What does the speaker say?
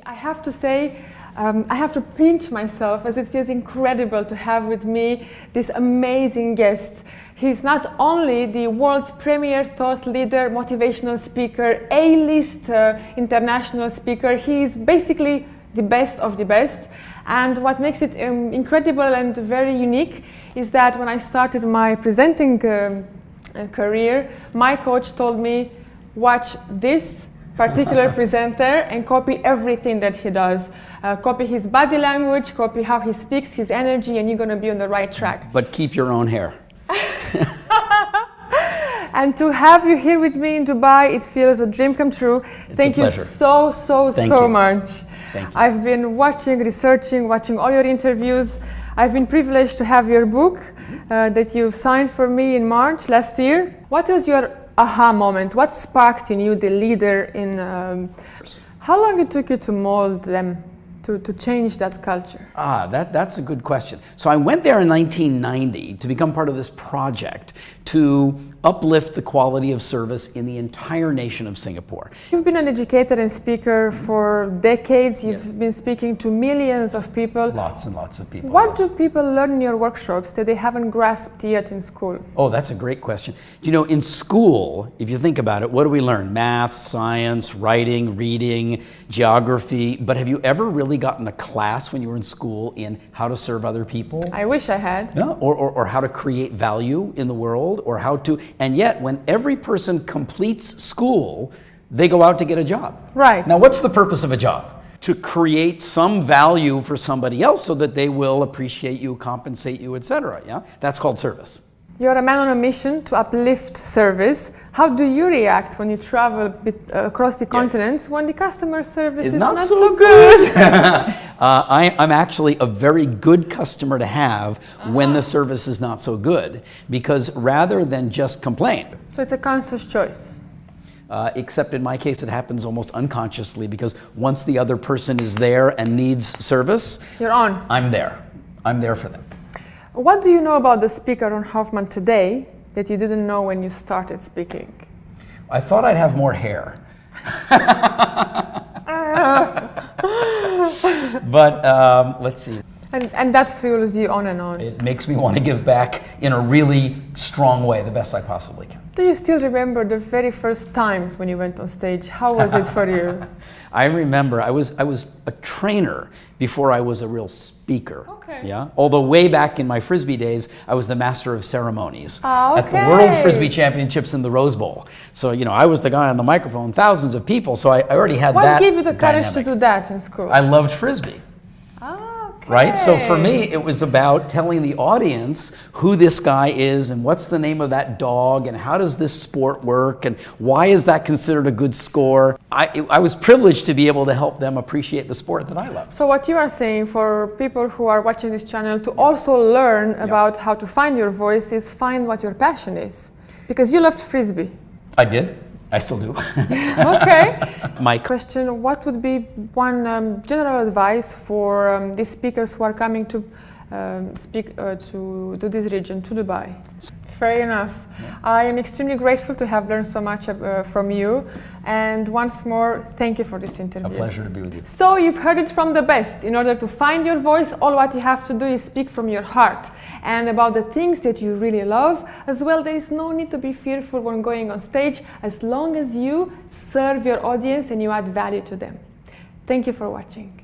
I have to say, I have to pinch myself as it feels incredible to have with me this amazing guest. He's not only the world's premier thought leader, motivational speaker, A-list international speaker, he is basically the best of the best. And what makes it incredible and very unique is that when I started my presenting career, my coach told me, watch this particular presenter and copy everything that he does. Copy his body language, copy how he speaks, his energy, and you're going to be on the right track. But keep your own hair. And to have you here with me in Dubai, it feels a dream come true. Thank you so much. Thank you. I've been watching, researching, watching all your interviews. I've been privileged to have your book that you signed for me in March last year. What was your aha moment? What sparked in you the leader in... how long it took you to mold them, to change that culture? That's a good question. So I went there in 1990 to become part of this project to uplift the quality of service in the entire nation of Singapore. You've been an educator and speaker for decades. You've been speaking to millions of people. Lots and lots of people. What do people learn in your workshops that they haven't grasped yet in school? Oh, that's a great question. You know, in school, if you think about it, what do we learn? Math, science, writing, reading, geography. But have you ever really gotten a class when you were in school in how to serve other people? I wish I had. Yeah, or how to create value in the world, or how to... And yet, when every person completes school, they go out to get a job. Right. Now, what's the purpose of a job? To create some value for somebody else so that they will appreciate you, compensate you, etc. Yeah, that's called service. You're a man on a mission to uplift service. How do you react when you travel across the continents when the customer service is not so good? I'm actually a very good customer to have when the service is not so good, because rather than just complain. So it's a conscious choice. Except in my case, it happens almost unconsciously, because once the other person is there and needs service, you're on. I'm there. I'm there for them. What do you know about the speaker Ron Hoffman today that you didn't know when you started speaking? I thought I'd have more hair. But let's see. And that fuels you on and on. It makes me want to give back in a really strong way, the best I possibly can. Do you still remember the very first times when you went on stage? How was it for you? I remember I was a trainer before I was a real speaker. Okay. Yeah. Although way back in my Frisbee days, I was the master of ceremonies okay. at the World Frisbee Championships in the Rose Bowl. So, you know, I was the guy on the microphone, thousands of people. So I already had that. What gave you the courage dynamic. to do that in school? I loved Frisbee. Right? So for me, it was about telling the audience who this guy is and what's the name of that dog and how does this sport work and why is that considered a good score. I was privileged to be able to help them appreciate the sport that I love. So what you are saying for people who are watching this channel to also learn about how to find your voice is find what your passion is. Because you loved Frisbee. I did. I still do. Okay. My question, what would be one general advice for these speakers who are coming to speak to this region, to Dubai? Fair enough. Yeah. I am extremely grateful to have learned so much from you. And once more, thank you for this interview. A pleasure to be with you. So you've heard it from the best. In order to find your voice, all what you have to do is speak from your heart and about the things that you really love. As well, there is no need to be fearful when going on stage as long as you serve your audience and you add value to them. Thank you for watching.